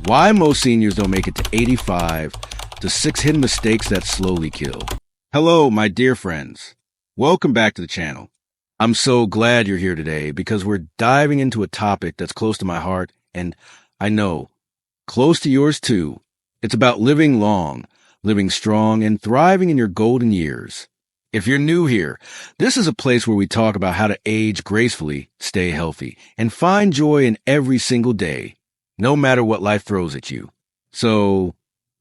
Why most seniors don't make it to 85, the 6 hidden mistakes that slowly kill. Hello, my dear friends. Welcome back to the channel. I'm so glad you're here today because we're diving into a topic that's close to my heart and I know, close to yours too. It's about living long, living strong, and thriving in your golden years. If you're new here, this is a place where we talk about how to age gracefully, stay healthy, and find joy in every single day, no matter what life throws at you. So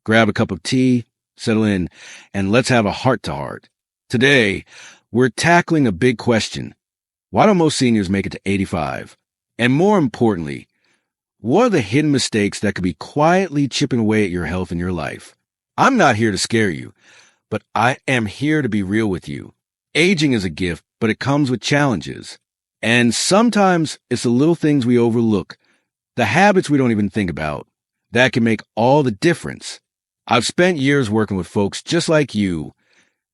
grab a cup of tea, settle in, and let's have a heart-to-heart. Today, we're tackling a big question. Why don't most seniors make it to 85? And more importantly, what are the hidden mistakes that could be quietly chipping away at your health and your life? I'm not here to scare you, but I am here to be real with you. Aging is a gift, but it comes with challenges. And sometimes it's the little things we overlook, the habits we don't even think about, that can make all the difference. I've spent years working with folks just like you,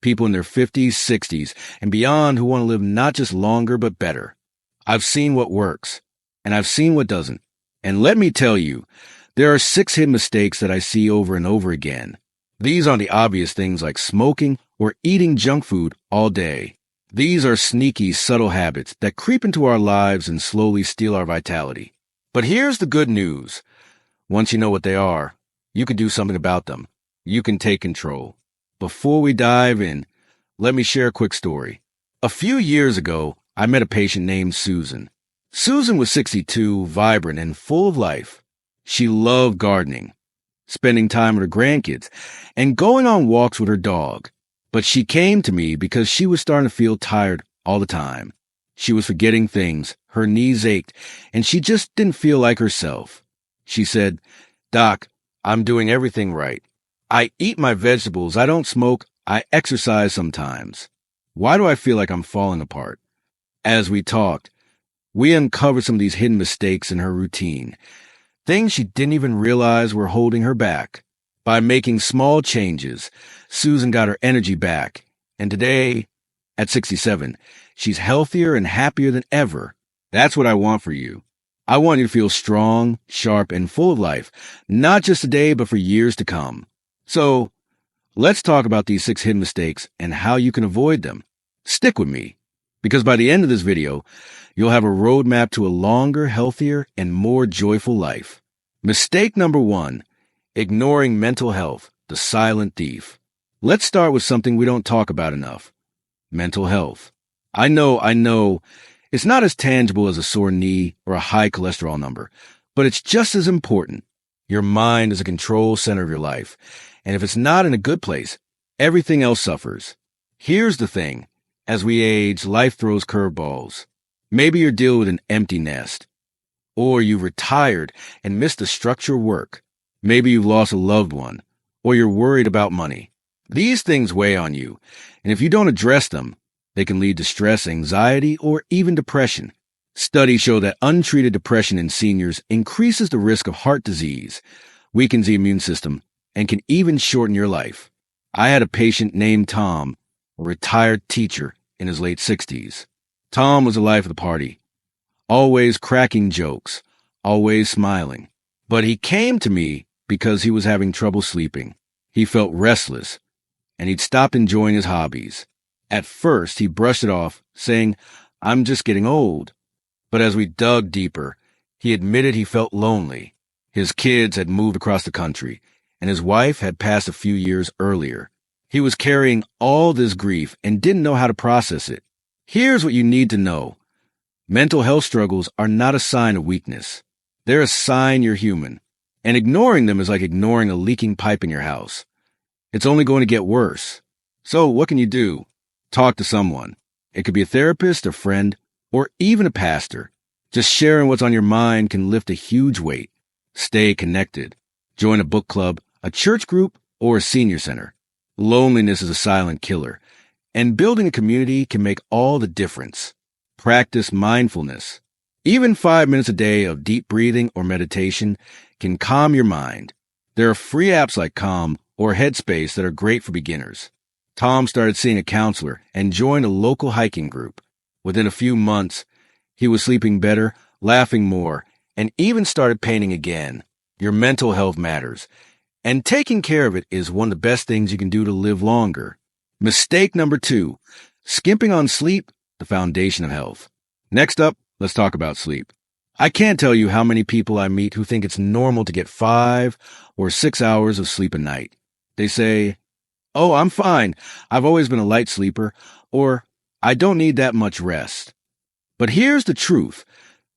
people in their 50s, 60s, and beyond who want to live not just longer, but better. I've seen what works, and I've seen what doesn't. And let me tell you, there are 6 hidden mistakes that I see over and over again. These aren't the obvious things like smoking or eating junk food all day. These are sneaky, subtle habits that creep into our lives and slowly steal our vitality. But here's the good news. Once you know what they are, you can do something about them. You can take control. Before we dive in, let me share a quick story. A few years ago, I met a patient named Susan. Susan was 62, vibrant, and full of life. She loved gardening, spending time with her grandkids, and going on walks with her dog. But she came to me because she was starting to feel tired all the time. She was forgetting things, her knees ached, and she just didn't feel like herself. She said, "Doc, I'm doing everything right. I eat my vegetables, I don't smoke, I exercise sometimes. Why do I feel like I'm falling apart?" As we talked, we uncovered some of these hidden mistakes in her routine, things she didn't even realize were holding her back. By making small changes, Susan got her energy back, and today, at 67, she's healthier and happier than ever. That's what I want for you. I want you to feel strong, sharp, and full of life, not just today, but for years to come. So, let's talk about these 6 hidden mistakes and how you can avoid them. Stick with me, because by the end of this video, you'll have a roadmap to a longer, healthier, and more joyful life. Mistake number 1, ignoring mental health, the silent thief. Let's start with something we don't talk about enough. Mental health. I know, it's not as tangible as a sore knee or a high cholesterol number, but it's just as important. Your mind is a control center of your life, and if it's not in a good place, everything else suffers. Here's the thing. As we age, life throws curveballs. Maybe you're dealing with an empty nest, or you've retired and missed the structure of work. Maybe you've lost a loved one, or you're worried about money. These things weigh on you, and if you don't address them, they can lead to stress, anxiety, or even depression. Studies show that untreated depression in seniors increases the risk of heart disease, weakens the immune system, and can even shorten your life. I had a patient named Tom, a retired teacher in his late 60s. Tom was the life of the party, always cracking jokes, always smiling. But he came to me because he was having trouble sleeping. He felt restless, and he'd stopped enjoying his hobbies. At first, he brushed it off, saying, "I'm just getting old." But as we dug deeper, he admitted he felt lonely. His kids had moved across the country, and his wife had passed a few years earlier. He was carrying all this grief and didn't know how to process it. Here's what you need to know. Mental health struggles are not a sign of weakness. They're a sign you're human. And ignoring them is like ignoring a leaking pipe in your house. It's only going to get worse. So what can you do? Talk to someone. It could be a therapist, a friend, or even a pastor. Just sharing what's on your mind can lift a huge weight. Stay connected. Join a book club, a church group, or a senior center. Loneliness is a silent killer, and building a community can make all the difference. Practice mindfulness. Even 5 minutes a day of deep breathing or meditation can calm your mind. There are free apps like Calm or Headspace that are great for beginners. Tom started seeing a counselor and joined a local hiking group. Within a few months, he was sleeping better, laughing more, and even started painting again. Your mental health matters, and taking care of it is one of the best things you can do to live longer. Mistake number 2, skimping on sleep, the foundation of health. Next up, let's talk about sleep. I can't tell you how many people I meet who think it's normal to get 5 or 6 hours of sleep a night. They say, "Oh, I'm fine. I've always been a light sleeper," or "I don't need that much rest." But here's the truth.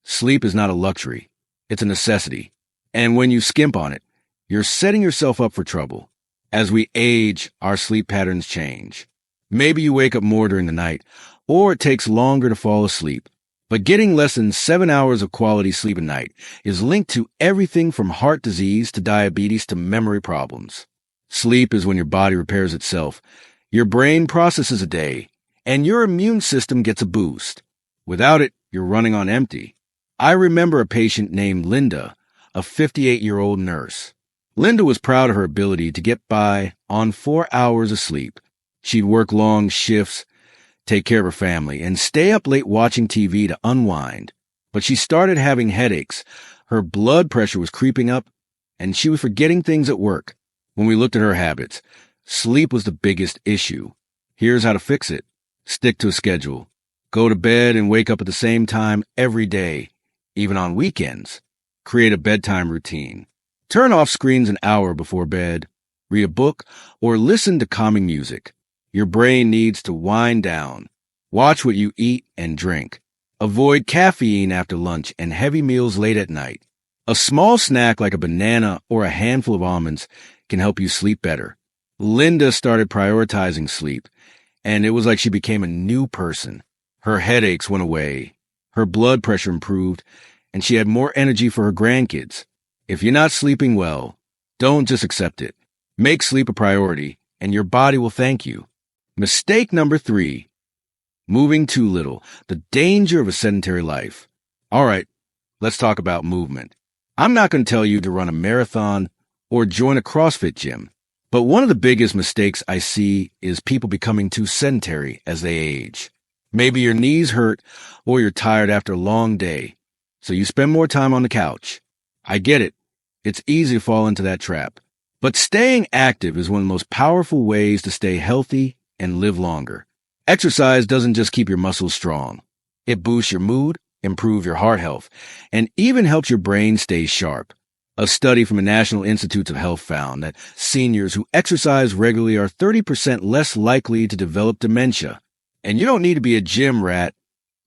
Sleep is not a luxury. It's a necessity. And when you skimp on it, you're setting yourself up for trouble. As we age, our sleep patterns change. Maybe you wake up more during the night, or it takes longer to fall asleep. But getting less than 7 hours of quality sleep a night is linked to everything from heart disease to diabetes to memory problems. Sleep is when your body repairs itself, your brain processes a day, and your immune system gets a boost. Without it, you're running on empty. I remember a patient named Linda, a 58-year-old nurse. Linda was proud of her ability to get by on 4 hours of sleep. She'd work long shifts, take care of her family, and stay up late watching TV to unwind. But she started having headaches, her blood pressure was creeping up, and she was forgetting things at work. When we looked at her habits, sleep was the biggest issue. Here's how to fix it. Stick to a schedule. Go to bed and wake up at the same time every day, even on weekends. Create a bedtime routine. Turn off screens an hour before bed. Read a book or listen to calming music. Your brain needs to wind down. Watch what you eat and drink. Avoid caffeine after lunch and heavy meals late at night. A small snack like a banana or a handful of almonds can help you sleep better. Linda started prioritizing sleep, and it was like she became a new person. Her headaches went away. Her blood pressure improved, and she had more energy for her grandkids. If you're not sleeping well, don't just accept it. Make sleep a priority, and your body will thank you. Mistake number 3, moving too little, the danger of a sedentary life. All right, let's talk about movement. I'm not going to tell you to run a marathon or join a CrossFit gym, but one of the biggest mistakes I see is people becoming too sedentary as they age. Maybe your knees hurt or you're tired after a long day, so you spend more time on the couch. I get it. It's easy to fall into that trap. But staying active is one of the most powerful ways to stay healthy and live longer. Exercise doesn't just keep your muscles strong. It boosts your mood, improves your heart health, and even helps your brain stay sharp. A study from the National Institutes of Health found that seniors who exercise regularly are 30% less likely to develop dementia. And you don't need to be a gym rat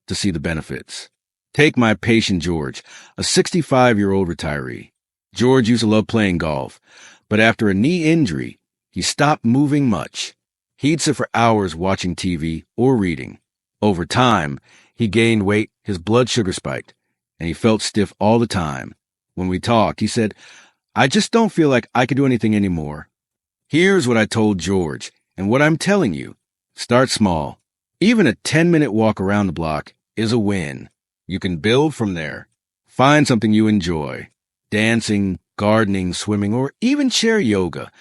to see the benefits. Take my patient George, a 65-year-old retiree. George used to love playing golf, but after a knee injury, he stopped moving much. He'd sit for hours watching TV or reading. Over time, he gained weight, his blood sugar spiked, and he felt stiff all the time. When we talked, he said, "I just don't feel like I could do anything anymore." Here's what I told George, and what I'm telling you. Start small. Even a 10-minute walk around the block is a win. You can build from there. Find something you enjoy. Dancing, gardening, swimming, or even chair yoga.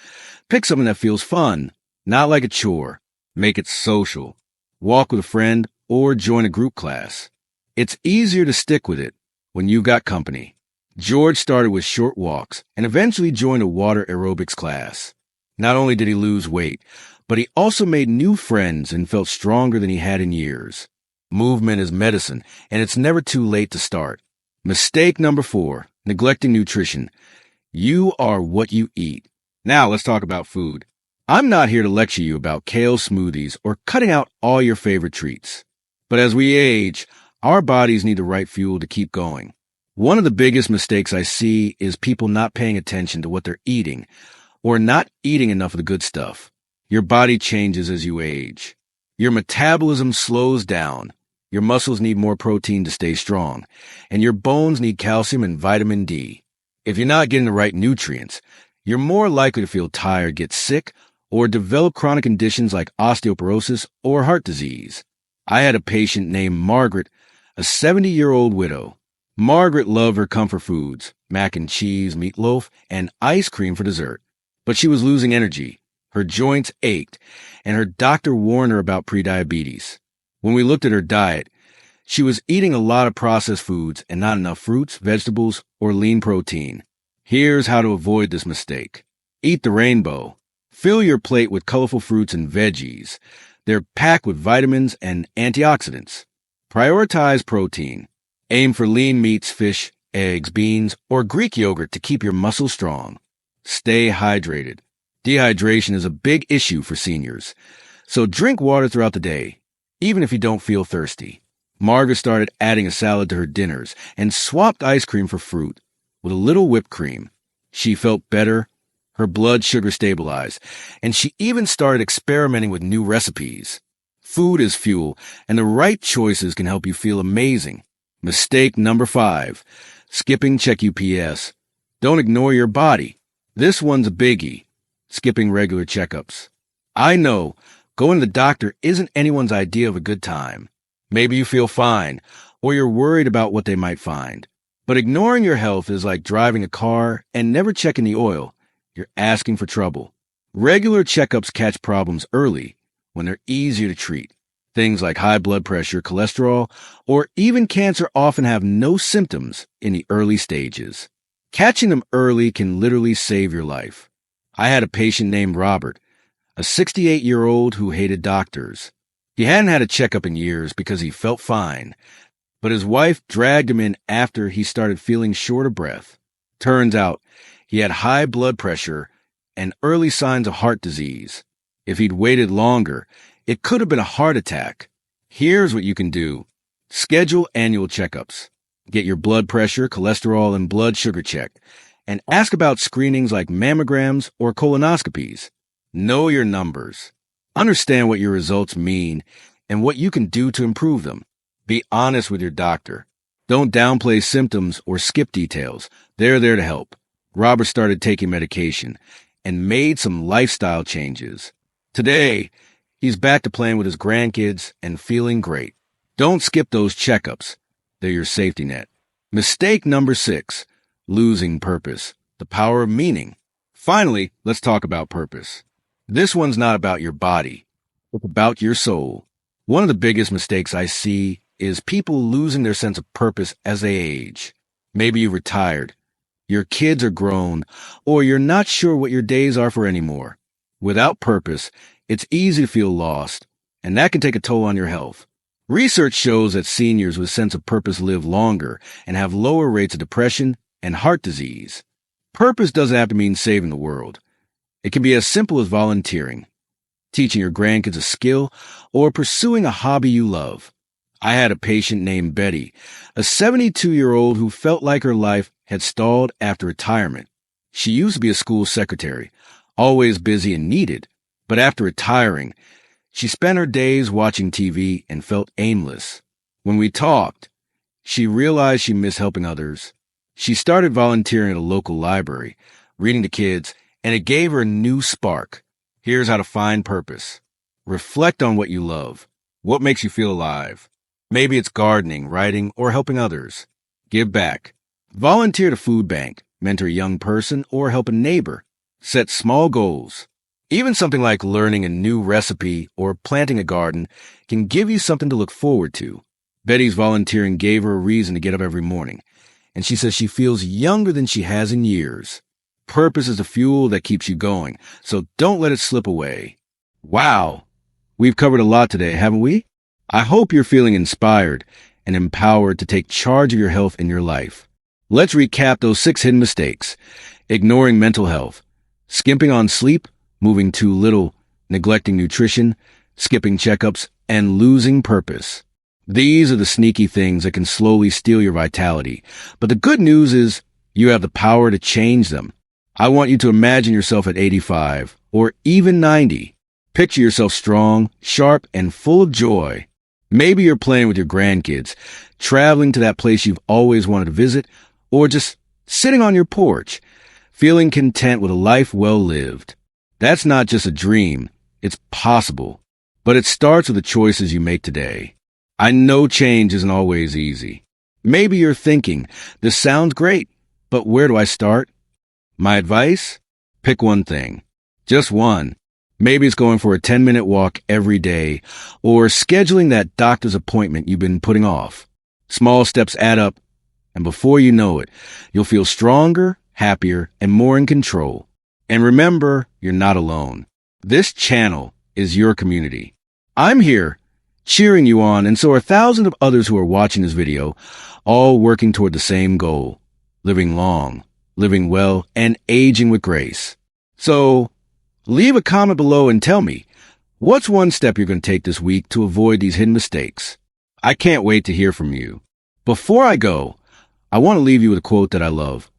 Pick something that feels fun, not like a chore. Make it social. Walk with a friend or join a group class. It's easier to stick with it when you've got company. George started with short walks and eventually joined a water aerobics class. Not only did he lose weight, but he also made new friends and felt stronger than he had in years. Movement is medicine, and it's never too late to start. Mistake number 4, neglecting nutrition. You are what you eat. Now let's talk about food. I'm not here to lecture you about kale smoothies or cutting out all your favorite treats. But as we age, our bodies need the right fuel to keep going. One of the biggest mistakes I see is people not paying attention to what they're eating or not eating enough of the good stuff. Your body changes as you age. Your metabolism slows down. Your muscles need more protein to stay strong, and your bones need calcium and vitamin D. If you're not getting the right nutrients, you're more likely to feel tired, get sick, or develop chronic conditions like osteoporosis or heart disease. I had a patient named Margaret, a 70-year-old widow. Margaret loved her comfort foods, mac and cheese, meatloaf, and ice cream for dessert. But she was losing energy. Her joints ached, and her doctor warned her about prediabetes. When we looked at her diet, she was eating a lot of processed foods and not enough fruits, vegetables, or lean protein. Here's how to avoid this mistake. Eat the rainbow. Fill your plate with colorful fruits and veggies. They're packed with vitamins and antioxidants. Prioritize protein. Aim for lean meats, fish, eggs, beans, or Greek yogurt to keep your muscles strong. Stay hydrated. Dehydration is a big issue for seniors, so drink water throughout the day, even if you don't feel thirsty. Margaret started adding a salad to her dinners and swapped ice cream for fruit with a little whipped cream. She felt better, her blood sugar stabilized, and she even started experimenting with new recipes. Food is fuel, and the right choices can help you feel amazing. Mistake number 5, skipping check UPS. Don't ignore your body. This one's a biggie, skipping regular checkups. I know, going to the doctor isn't anyone's idea of a good time. Maybe you feel fine, or you're worried about what they might find. But ignoring your health is like driving a car and never checking the oil. You're asking for trouble. Regular checkups catch problems early when they're easier to treat. Things like high blood pressure, cholesterol, or even cancer often have no symptoms in the early stages. Catching them early can literally save your life. I had a patient named Robert, a 68-year-old who hated doctors. He hadn't had a checkup in years because he felt fine, but his wife dragged him in after he started feeling short of breath. Turns out he had high blood pressure and early signs of heart disease. If he'd waited longer, it could have been a heart attack. Here's what you can do. Schedule annual checkups. Get your blood pressure, cholesterol, and blood sugar checked, and ask about screenings like mammograms or colonoscopies. Know your numbers. Understand what your results mean and what you can do to improve them. Be honest with your doctor. Don't downplay symptoms or skip details. They're there to help. Robert started taking medication and made some lifestyle changes. Today, he's back to playing with his grandkids and feeling great. Don't skip those checkups. They're your safety net. Mistake number 6, losing purpose, the power of meaning. Finally, let's talk about purpose. This one's not about your body. It's about your soul. One of the biggest mistakes I see is people losing their sense of purpose as they age. Maybe you're retired, your kids are grown, or you're not sure what your days are for anymore. Without purpose, it's easy to feel lost, and that can take a toll on your health. Research shows that seniors with sense of purpose live longer and have lower rates of depression and heart disease. Purpose doesn't have to mean saving the world. It can be as simple as volunteering, teaching your grandkids a skill, or pursuing a hobby you love. I had a patient named Betty, a 72-year-old who felt like her life had stalled after retirement. She used to be a school secretary, always busy and needed, but after retiring, she spent her days watching TV and felt aimless. When we talked, she realized she missed helping others. She started volunteering at a local library, reading to kids, and it gave her a new spark. Here's how to find purpose. Reflect on what you love. What makes you feel alive? Maybe it's gardening, writing, or helping others. Give back. Volunteer at a food bank, mentor a young person, or help a neighbor. Set small goals. Even something like learning a new recipe or planting a garden can give you something to look forward to. Betty's volunteering gave her a reason to get up every morning, and she says she feels younger than she has in years. Purpose is the fuel that keeps you going, so don't let it slip away. Wow! We've covered a lot today, haven't we? I hope you're feeling inspired and empowered to take charge of your health in your life. Let's recap those 6 hidden mistakes. Ignoring mental health, skimping on sleep, moving too little, neglecting nutrition, skipping checkups, and losing purpose. These are the sneaky things that can slowly steal your vitality. But the good news is you have the power to change them. I want you to imagine yourself at 85 or even 90. Picture yourself strong, sharp, and full of joy. Maybe you're playing with your grandkids, traveling to that place you've always wanted to visit, or just sitting on your porch, feeling content with a life well lived. That's not just a dream, it's possible. But it starts with the choices you make today. I know change isn't always easy. Maybe you're thinking, this sounds great, but where do I start? My advice? Pick one thing. Just one. Maybe it's going for a 10-minute walk every day, or scheduling that doctor's appointment you've been putting off. Small steps add up, and before you know it, you'll feel stronger, happier, and more in control. And remember, you're not alone. This channel is your community. I'm here, cheering you on, and so are thousands of others who are watching this video, all working toward the same goal: living long, living well, and aging with grace. So, leave a comment below and tell me, what's one step you're going to take this week to avoid these hidden mistakes? I can't wait to hear from you. Before I go, I want to leave you with a quote that I love.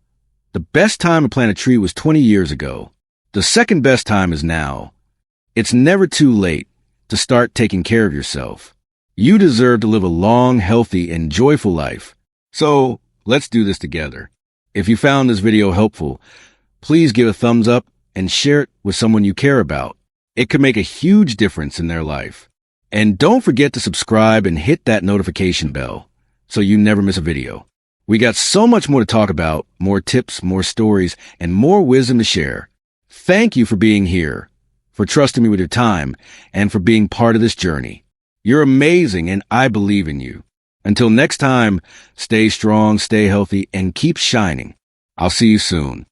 The best time to plant a tree was 20 years ago. The second best time is now. It's never too late to start taking care of yourself. You deserve to live a long, healthy, and joyful life. So, let's do this together. If you found this video helpful, please give a thumbs up and share it with someone you care about. It could make a huge difference in their life. And don't forget to subscribe and hit that notification bell so you never miss a video. We got so much more to talk about, more tips, more stories, and more wisdom to share. Thank you for being here, for trusting me with your time, and for being part of this journey. You're amazing, and I believe in you. Until next time, stay strong, stay healthy, and keep shining. I'll see you soon.